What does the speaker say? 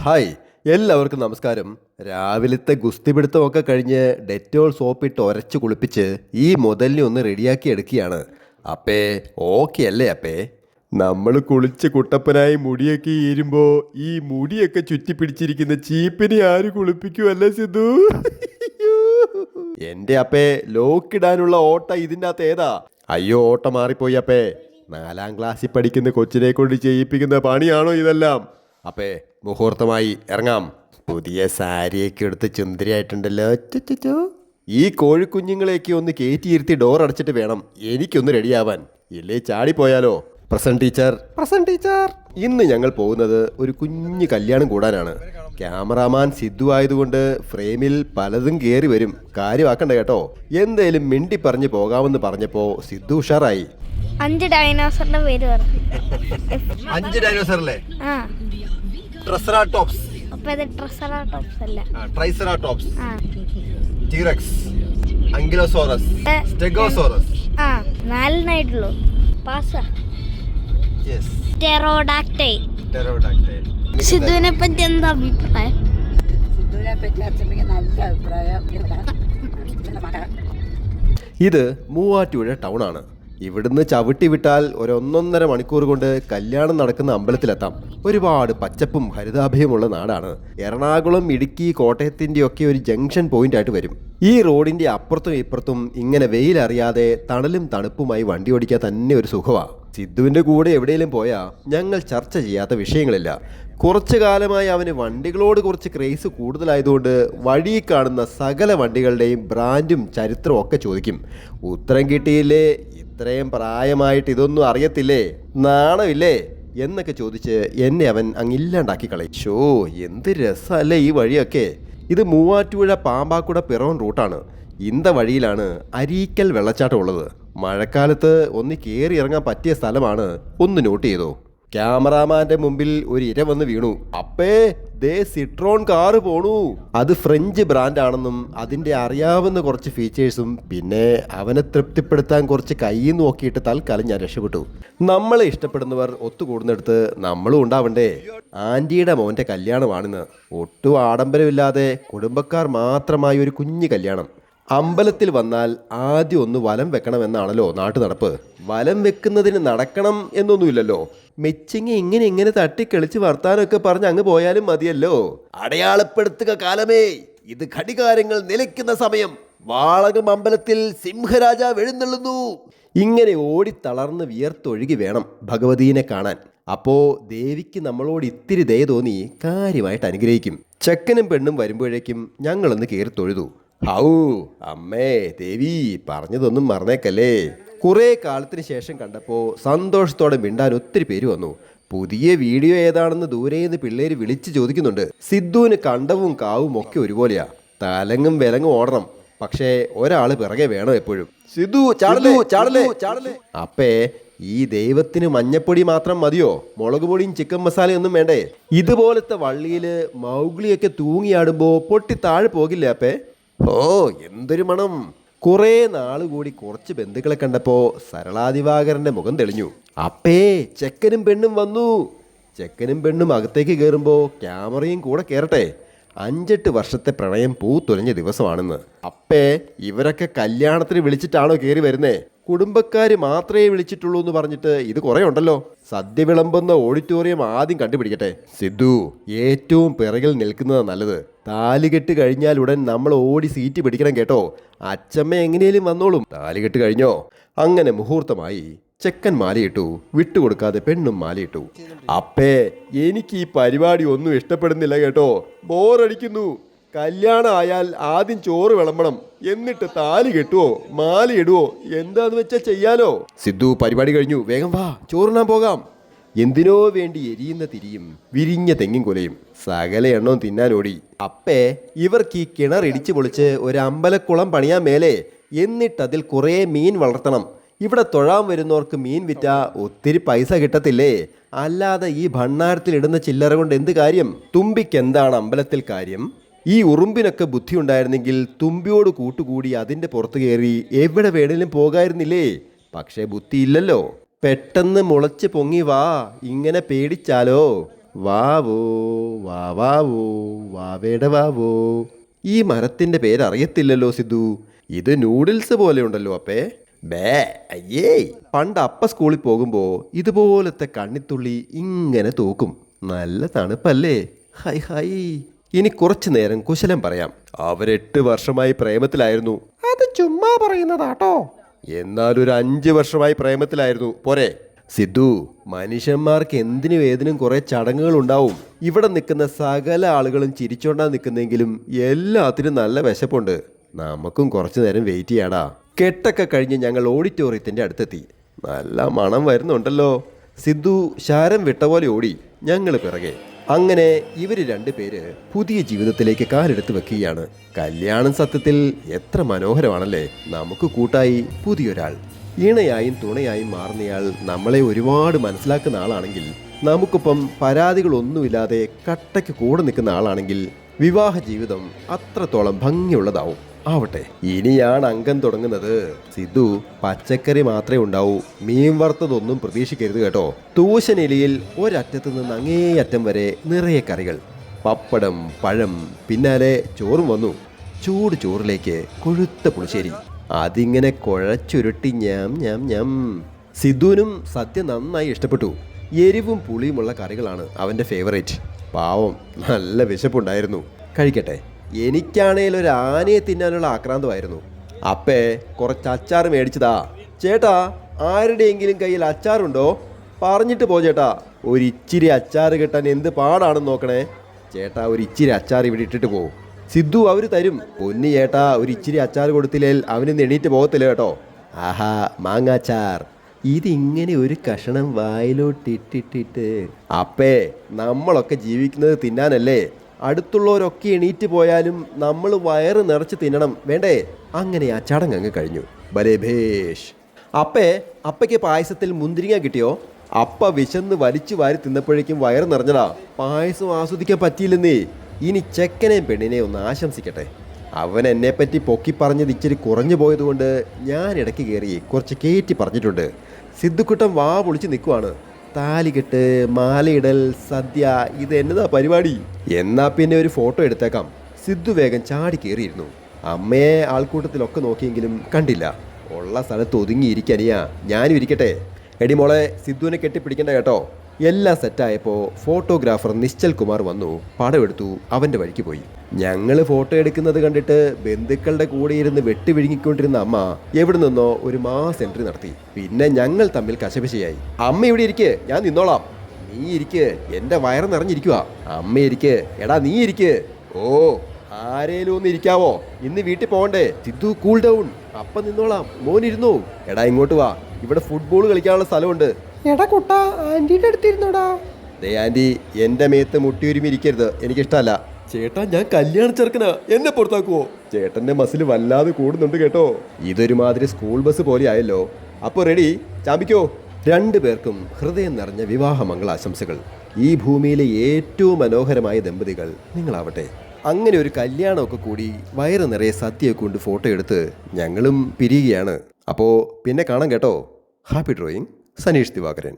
Hi, എല്ലാവർക്കും നമസ്കാരം. രാവിലത്തെ ഗുസ്തിപിടുത്തമൊക്കെ കഴിഞ്ഞ് ഡെറ്റോൾ സോപ്പിട്ട് ഉരച്ച് കുളിപ്പിച്ച് ഈ മുതലിനെ ഒന്ന് റെഡിയാക്കി എടുക്കുകയാണ്. അപ്പേ ഓക്കെ അല്ലേ അപ്പേ? നമ്മൾ കുളിച്ച് കുട്ടപ്പനായി മുടിയൊക്കെ ഈരുമ്പോൾ ഈ മുടിയൊക്കെ ചുറ്റിപ്പിടിച്ചിരിക്കുന്ന ചീപ്പിനെ ആര് കുളിപ്പിക്കുമല്ലേ സിദ്ധു? എൻ്റെ അപ്പേ ലോക്കിടാനുള്ള ഓട്ട ഇതിൻ്റെ അകത്ത് ഏതാ? അയ്യോ, ഓട്ട മാറിപ്പോയി അപ്പേ. 4ാം ക്ലാസ്സിൽ പഠിക്കുന്ന കൊച്ചിനെ കൊണ്ട് ചെയ്യിപ്പിക്കുന്ന പണിയാണോ ഇതെല്ലാം? അപ്പേ മുഹൂർത്തമായി ഇറങ്ങാം. പുതിയ സാരിയൊക്കെ എടുത്ത് ചുന്ദരിയായിട്ടുണ്ടല്ലോ. ചുച്ചു. ഈ കോഴിക്കുഞ്ഞുങ്ങളെയൊക്കെ ഒന്ന് കയറ്റിയിരുത്തി ഡോർ അടച്ചിട്ട് വേണം എനിക്കൊന്ന് റെഡിയാവാൻ, ഇല്ലേ ചാടിപ്പോയാലോ. പ്രസന്റ് ടീച്ചർ, ഇന്ന് ഞങ്ങൾ പോകുന്നത് ഒരു കുഞ്ഞു കല്യാണം കൂടാനാണ്. ക്യാമറാമാൻ സിദ്ധു ആയതുകൊണ്ട് ഫ്രെയിമിൽ പലതും കയറി വരും, കാര്യമാക്കണ്ട കേട്ടോ. എന്തേലും മിണ്ടി പറഞ്ഞു പോകാമെന്ന് പറഞ്ഞപ്പോ സിദ്ധു ഉഷാറായി. 5 ഡൈനോസറിന്റെ പേര് പറഞ്ഞു. 5 ഡൈനോസറല്ലേ? ട്രൈസെറാടോപ്സ് അപ്പൊ ഇത് ട്രൈസെറാടോപ്സ് അല്ല, ട്രൈസെറാടോപ്സ്, ടീറക്സ്, ആങ്കിലോസോറസ്, സ്റ്റെഗോസോറസ്. 4 പാസ. ടെറോഡാക്ടൈൽ. സിദ്ധുവിനെ പറ്റി എന്താ അഭിപ്രായം? ഇത് മൂവാറ്റുപുഴ ടൗൺ ആണ്. ഇവിടുന്ന് ചവിട്ടി വിട്ടാൽ 1.5 മണിക്കൂർ കൊണ്ട് കല്യാണം നടക്കുന്ന അമ്പലത്തിലെത്താം. ഒരുപാട് പച്ചപ്പും ഹരിതാഭയുമുള്ള നാടാണ്. എറണാകുളം, ഇടുക്കി, കോട്ടയത്തിൻ്റെ ഒക്കെ ഒരു ജംഗ്ഷൻ പോയിന്റ് ആയിട്ട് വരും. ഈ റോഡിൻ്റെ അപ്പുറത്തും ഇപ്പുറത്തും ഇങ്ങനെ വെയിലറിയാതെ തണലും തണുപ്പുമായി വണ്ടി ഓടിക്കാൻ തന്നെ ഒരു സുഖമാണ്. സിദ്ധുവിൻ്റെ കൂടെ എവിടെയെങ്കിലും പോയാൽ ഞങ്ങൾ ചർച്ച ചെയ്യാത്ത വിഷയങ്ങളില്ല. കുറച്ചു കാലമായി അവന് വണ്ടികളോട് കുറച്ച് ക്രേസ് കൂടുതലായതുകൊണ്ട് വഴി കാണുന്ന സകല വണ്ടികളുടെയും ബ്രാൻഡും ചരിത്രവും ഒക്കെ ചോദിക്കും. ഉത്തരം കിട്ടിയില്ലേ, ഇത്രയും പ്രായമായിട്ട് ഇതൊന്നും അറിയത്തില്ലേ, നാണമില്ലേ എന്നൊക്കെ ചോദിച്ച് എന്നെ അവൻ അങ്ങില്ലാണ്ടാക്കി കളയും. ഷോ, എന്ത് രസമല്ലേ ഈ വഴിയൊക്കെ. ഇത് മൂവാറ്റുപുഴ പാമ്പാക്കുട പിറവൻ റൂട്ടാണ്. ഇന്ത വഴിയിലാണ് അരീക്കൽ വെള്ളച്ചാട്ടം ഉള്ളത്. മഴക്കാലത്ത് ഒന്ന് കയറി ഇറങ്ങാൻ പറ്റിയ സ്ഥലമാണ്. ഒന്ന് നോട്ട് ചെയ്തോ. ക്യാമറാമാന്റെ മുമ്പിൽ ഒരു ഇര വന്ന് വീണു. അപ്പേ ദേ സിട്രോൺ കാറ് പോണു. അത് ഫ്രഞ്ച് ബ്രാൻഡാണെന്നും അതിൻ്റെ അറിയാവുന്ന കുറച്ച് ഫീച്ചേഴ്സും പിന്നെ അവനെ തൃപ്തിപ്പെടുത്താൻ കുറച്ച് കയ്യിൽ നോക്കിയിട്ട് തൽക്കാലം ഞാൻ രക്ഷപ്പെട്ടു. നമ്മളെ ഇഷ്ടപ്പെടുന്നവർ ഒത്തുകൂടുന്നിടത്ത് നമ്മളും ഉണ്ടാവണ്ടേ. ആൻറ്റിയുടെ മോൻ്റെ കല്യാണമാണിന്ന്. ഒട്ടും ആഡംബരമില്ലാതെ കുടുംബക്കാർ മാത്രമായി ഒരു കുഞ്ഞു കല്യാണം. അമ്പലത്തിൽ വന്നാൽ ആദ്യം ഒന്ന് വലം വെക്കണമെന്നാണല്ലോ നാട്ടു നടപ്പ്. വലം വെക്കുന്നതിന് നടക്കണം എന്നൊന്നുമില്ലല്ലോ. മെച്ചിങ്ങി ഇങ്ങനെ തട്ടിക്കളിച്ച് വർത്താനമൊക്കെ പറഞ്ഞ് അങ്ങ് പോയാലും മതിയല്ലോ. അടയാളപ്പെടുത്തുക കാലമേ, ഇത് ഘടികാരങ്ങൾ നിലയ്ക്കുന്ന സമയം. വാളകം അമ്പലത്തിൽ സിംഹരാജാവ് എഴുന്നള്ളുന്നു. ഇങ്ങനെ ഓടിത്തളർന്ന് വിയർത്തൊഴുകി വേണം ഭഗവതീനെ കാണാൻ. അപ്പോ ദേവിക്ക് നമ്മളോട് ഇത്തിരി ദയ തോന്നി കാര്യമായിട്ട് അനുഗ്രഹിക്കും. ചെക്കനും പെണ്ണും വരുമ്പോഴേക്കും ഞങ്ങളൊന്ന് കയറി തൊഴുതു. ഹൗ അമ്മേ ദേവി, പറഞ്ഞതൊന്നും മറന്നേക്കല്ലേ. കുറേ കാലത്തിന് ശേഷം കണ്ടപ്പോൾ സന്തോഷത്തോടെ മിണ്ടാൻ ഒത്തിരി പേര് വന്നു. പുതിയ വീഡിയോ ഏതാണെന്ന് ദൂരേന്ന് പിള്ളേര് വിളിച്ച് ചോദിക്കുന്നുണ്ട്. സിദ്ധുവിന് കണ്ടവും കാവും ഒക്കെ ഒരുപോലെയാ. തലങ്ങും വിലങ്ങും ഓടണം, പക്ഷേ ഒരാൾ പിറകെ വേണം എപ്പോഴും. സിദ്ധു ചാടലേ. അപ്പേ ഈ ദൈവത്തിന് മഞ്ഞപ്പൊടി മാത്രം മതിയോ? മുളക് പൊടിയും ചിക്കൻ മസാലയൊന്നും വേണ്ടേ? ഇതുപോലത്തെ വള്ളിയില് മൗഗ്ലിയൊക്കെ തൂങ്ങിയാടുമ്പോൾ പൊട്ടി താഴെ പോകില്ലേ അപ്പേ? ഓ എന്തൊരു മണം. കുറേ നാളുകൂടി കുറച്ച് ബന്ധുക്കളെ കണ്ടപ്പോൾ സരളാദിവാകരൻ്റെ മുഖം തെളിഞ്ഞു. അപ്പേ ചെക്കനും പെണ്ണും വന്നു. ചെക്കനും പെണ്ണും അകത്തേക്ക് കയറുമ്പോൾ ക്യാമറയും കൂടെ കയറട്ടെ. 5-8 വർഷത്തെ പ്രണയം പൂത്തൊലഞ്ഞ ദിവസമാണെന്ന്. അപ്പേ ഇവരൊക്കെ കല്യാണത്തിന് വിളിച്ചിട്ടാണോ കയറി വരുന്നേ? കുടുംബക്കാർ മാത്രമേ വിളിച്ചിട്ടുള്ളൂ എന്ന് പറഞ്ഞിട്ട് ഇത് കുറേ ഉണ്ടല്ലോ. സദ്യ വിളമ്പുന്ന ഓഡിറ്റോറിയം ആദ്യം കണ്ടുപിടിക്കട്ടെ. സിദ്ധു ഏറ്റവും പിറകിൽ നിൽക്കുന്നത് നല്ലത്. താലികെട്ട് കഴിഞ്ഞാൽ ഉടൻ നമ്മൾ ഓടി സീറ്റ് പിടിക്കണം കേട്ടോ. അച്ചമ്മ എങ്ങനെയും വന്നോളും. താലികെട്ട് കഴിഞ്ഞോ? അങ്ങനെ മുഹൂർത്തമായി. ചെക്കൻ മാലയിട്ടു, വിട്ടുകൊടുക്കാതെ പെണ്ണും മാലയിട്ടു. അപ്പേ എനിക്ക് ഈ പരിപാടി ഒന്നും ഇഷ്ടപ്പെടുന്നില്ല കേട്ടോ. ബോറടിക്കുന്നു. കല്യാണം ആയാൽ ആദ്യം ചോറ് വിളമ്പണം, എന്നിട്ട് താലി കെട്ടുവോ മാലയിടുവോ എന്താന്ന് വെച്ചാൽ ചെയ്യാലോ. സിദ്ധു പരിപാടി കഴിഞ്ഞു, വേഗം വാ, ചോറിനാൻ പോകാം. എന്തിനോ വേണ്ടി എരിയുന്ന തിരിയും വിരിഞ്ഞ തെങ്ങിൻ കൊലയും സകല എണ്ണവും തിന്നാനോടി. അപ്പേ ഇവർക്ക് ഈ കിണർ ഇടിച്ചു പൊളിച്ച് ഒരു അമ്പലക്കുളം പണിയാൻ മേലെ, എന്നിട്ടതിൽ കുറേ മീൻ വളർത്തണം. ഇവിടെ തൊഴാൻ വരുന്നവർക്ക് മീൻ വിറ്റാ ഒത്തിരി പൈസ കിട്ടത്തില്ലേ? അല്ലാതെ ഈ ഭണ്ണാരത്തിലിടുന്ന ചില്ലറ കൊണ്ട് എന്ത് കാര്യം? തുമ്പിക്ക് എന്താണ് അമ്പലത്തിൽ കാര്യം? ഈ ഉറുമ്പിനൊക്കെ ബുദ്ധി ഉണ്ടായിരുന്നെങ്കിൽ തുമ്പിയോട് കൂട്ടുകൂടി അതിൻ്റെ പുറത്ത് കയറി എവിടെ വേണേലും പോകായിരുന്നില്ലേ? പക്ഷേ ബുദ്ധിയില്ലല്ലോ. പെട്ടെന്ന് മുളച്ച് പൊങ്ങി വാ, ഇങ്ങനെ പേടിച്ചാലോ. വാവോ വാവോ വാവേടെ വാവോ. ഈ മരത്തിന്റെ പേരറിയത്തില്ലല്ലോ സിദ്ധു. ഇത് നൂഡിൽസ് പോലെ ഉണ്ടല്ലോ അപ്പേ. ബേ അയ്യേ. പണ്ട് അപ്പ സ്കൂളിൽ പോകുമ്പോ ഇതുപോലത്തെ കണ്ണിത്തുള്ളി ഇങ്ങനെ തൂക്കും. നല്ല തണുപ്പല്ലേ. Hi hi. ഇനി കുറച്ചു നേരം കുശലം പറയാം. അവർ 8 വർഷമായി പ്രേമത്തിലായിരുന്നു. അത് ചുമ്മാ പറയുന്നതാട്ടോ. എന്നാൽ ഒരു 5 വർഷമായി പ്രേമത്തിലായിരുന്നു. പോരെ സിദ്ധു. മനുഷ്യന്മാർക്ക് എന്തിനും ഏതിനും കുറെ ചടങ്ങുകൾ ഉണ്ടാവും. ഇവിടെ നിൽക്കുന്ന സകല ആളുകളും ചിരിച്ചോണ്ടാ നിൽക്കുന്നെങ്കിലും എല്ലാത്തിനും നല്ല വിശപ്പുണ്ട്. നമുക്കും കുറച്ചു നേരം വെയിറ്റ് ചെയ്യാടാ. കെട്ടൊക്കെ കഴിഞ്ഞ് ഞങ്ങൾ ഓഡിറ്റോറിയത്തിന്റെ അടുത്തെത്തി. നല്ല മണം വരുന്നുണ്ടല്ലോ. സിദ്ധു ശാരം വിട്ട പോലെ ഓടി, ഞങ്ങൾ പിറകെ. അങ്ങനെ ഇവര് 2 പേര് പുതിയ ജീവിതത്തിലേക്ക് കാലെടുത്ത് വെക്കുകയാണ്. കല്യാണം സത്യത്തിൽ എത്ര മനോഹരമാണല്ലേ. നമുക്ക് കൂട്ടായി പുതിയൊരാൾ, ഇണയായും തുണയായും മാറുന്നയാൾ നമ്മളെ ഒരുപാട് മനസ്സിലാക്കുന്ന ആളാണെങ്കിൽ, നമുക്കൊപ്പം പരാതികളൊന്നുമില്ലാതെ കട്ടയ്ക്ക് കൂടെ നിൽക്കുന്ന ആളാണെങ്കിൽ വിവാഹ ജീവിതം അത്രത്തോളം ഭംഗിയുള്ളതാവും. ആവട്ടെ. ഇനിയാണ് അംഗം തുടങ്ങുന്നത്. സിദ്ധു, പച്ചക്കറി മാത്രമേ ഉണ്ടാവൂ. മീൻ വറുത്തതൊന്നും പ്രതീക്ഷിക്കരുത് കേട്ടോ. തൂശനിലയിൽ ഒരറ്റത്ത് നിന്ന് അങ്ങേയറ്റം വരെ നിറയെ കറികൾ, പപ്പടം, പഴം, പിന്നാലെ ചോറും വന്നു. ചൂട് ചോറിലേക്ക് കൊഴുത്ത പുളിശ്ശേരി. അതിങ്ങനെ കുഴച്ചുരുട്ടി ഞാം ഞാം ഞാം. സിദ്ധുവിനും സദ്യ നന്നായി ഇഷ്ടപ്പെട്ടു. എരിവും പുളിയുമുള്ള കറികളാണ് അവൻ്റെ ഫേവറേറ്റ്. പാവം, നല്ല വിശപ്പുണ്ടായിരുന്നു. കഴിക്കട്ടെ. എനിക്കാണേൽ ഒരു ആനയെ തിന്നാനുള്ള ആക്രാന്തമായിരുന്നു. അപ്പേ കുറച്ച് അച്ചാർ മേടിച്ചതാ. ചേട്ടാ, ആരുടെയെങ്കിലും കയ്യിൽ അച്ചാറുണ്ടോ? പറഞ്ഞിട്ട് പോ ചേട്ടാ. ഒരിച്ചിരി അച്ചാർ കിട്ടാൻ എന്ത് പാടാണെന്ന് നോക്കണേ. ചേട്ടാ, ഒരു ഇച്ചിരി അച്ചാർ ഇവിടെ ഇട്ടിട്ട് പോ. സിദ്ധു, അവർ തരും. പൊന്നി ചേട്ടാ, ഒരു ഇച്ചിരി അച്ചാർ കൊടുത്തില്ലേൽ അവനിന്ന് എണീറ്റ് പോകത്തില്ല കേട്ടോ. ആഹാ, മാങ്ങാച്ചാർ. ഇതിങ്ങനെ ഒരു കഷണം വായിലോട്ടിട്ടിട്ടിട്ട്. അപ്പേ, നമ്മളൊക്കെ ജീവിക്കുന്നത് തിന്നാനല്ലേ. അടുത്തുള്ളവരൊക്കെ എണീറ്റ് പോയാലും നമ്മൾ വയറ് നിറച്ച് തിന്നണം വേണ്ടേ? അങ്ങനെ ആ ചടങ്ങ് കഴിഞ്ഞു. ബലേ ഭേഷ്. അപ്പയ്ക്ക് പായസത്തിൽ മുന്തിരിങ്ങ കിട്ടിയോ? അപ്പ വിശന്ന് വലിച്ചു വാരി തിന്നപ്പോഴേക്കും വയറ് നിറഞ്ഞടാ. പായസം ആസ്വദിക്കാൻ പറ്റിയില്ലെന്നേ. ഇനി ചെക്കനെയും പെണ്ണിനെയും ഒന്ന് ആശംസിക്കട്ടെ. അവൻ എന്നെപ്പറ്റി പൊക്കി പറഞ്ഞത് ഇച്ചിരി കുറഞ്ഞു പോയതുകൊണ്ട് ഞാൻ ഇടയ്ക്ക് കയറി കുറച്ച് കയറ്റി പറഞ്ഞിട്ടുണ്ട്. സിദ്ധുക്കുട്ടൻ വാ പൊളിച്ച് നിൽക്കുവാണ്. താലികെട്ട്, മാലയിടൽ, സദ്യ, ഇത് എന്നതാ പരിപാടി. എന്നാ പിന്നെ ഒരു ഫോട്ടോ എടുത്തേക്കാം. സിദ്ധു വേഗം ചാടി കയറിയിരുന്നു. അമ്മയെ ആൾക്കൂട്ടത്തിലൊക്കെ നോക്കിയെങ്കിലും കണ്ടില്ല. ഉള്ള സ്ഥലത്ത് ഒതുങ്ങിയിരിക്കാനിയാ. ഞാനും ഇരിക്കട്ടെ. എടി മോളെ, സിദ്ധുവിനെ കെട്ടിപ്പിടിക്കണ്ട കേട്ടോ. എല്ലാം സെറ്റായപ്പോൾ ഫോട്ടോഗ്രാഫർ നിശ്ചൽ കുമാർ വന്നു. പടമെടുത്തു, അവൻ്റെ വഴിക്ക് പോയി. ഞങ്ങൾ ഫോട്ടോ എടുക്കുന്നത് കണ്ടിട്ട് ബന്ധുക്കളുടെ കൂടെ ഇരുന്ന് വെട്ടി വിഴുങ്ങിക്കൊണ്ടിരുന്ന അമ്മ എവിടെ നിന്നോ ഒരു മാസ് എൻട്രി നടത്തി. പിന്നെ ഞങ്ങൾ തമ്മിൽ കശപിശയായി. അമ്മ ഇവിടെ ഇരിക്ക്, ഞാൻ നിന്നോളാം. നീ ഇരിക്ക്, എൻ്റെ വയറ് നിറഞ്ഞിരിക്കുക. അമ്മ ഇരിക്ക്. എടാ നീ ഇരിക്ക്. ഓ, ആരേലും ഒന്ന് ഇരിക്കാവോ? ഇന്ന് വീട്ടിൽ പോകണ്ടേ? Sidhu, cool down. അപ്പം നിന്നോളാം. മോനിരുന്നോ? എടാ ഇങ്ങോട്ട് വാ, ഇവിടെ ഫുട്ബോൾ കളിക്കാനുള്ള സ്ഥലമുണ്ട്. എടാ കുട്ടാ, ആന്റിയുടെ അടുത്തിരുന്നോടാ. ദേ ആന്റി, എൻ്റെ മേത്ത് മുട്ടിയൊരുമി ഇരിക്കരുത്, എനിക്കിഷ്ടമല്ല. ചേട്ടാ, ഞാൻ കല്യാണ ചെറുക്കനാ, എന്നെ പുറത്താക്കുവോ? ചേട്ടന്റെ മസിൽ വല്ലാതെ കൂടുന്നുണ്ട് കേട്ടോ. ഇതൊരുമാതിരി സ്കൂൾ ബസ് പോലെ ആയല്ലോ. അപ്പോൾ റെഡി, ചാമ്പിക്കോ. 2 പേർക്കും ഹൃദയം നിറഞ്ഞ വിവാഹ മംഗളാശംസകൾ. ഈ ഭൂമിയിലെ ഏറ്റവും മനോഹരമായ ദമ്പതികൾ നിങ്ങളാവട്ടെ. അങ്ങനെ ഒരു കല്യാണമൊക്കെ കൂടി വയറ് നിറയെ സദ്യയൊക്കെ കൊണ്ട് ഫോട്ടോ എടുത്ത് ഞങ്ങളും പിരിയുകയാണ്. അപ്പോൾ പിന്നെ കാണാം കേട്ടോ. Happy drawing, Saneesh Divakaran.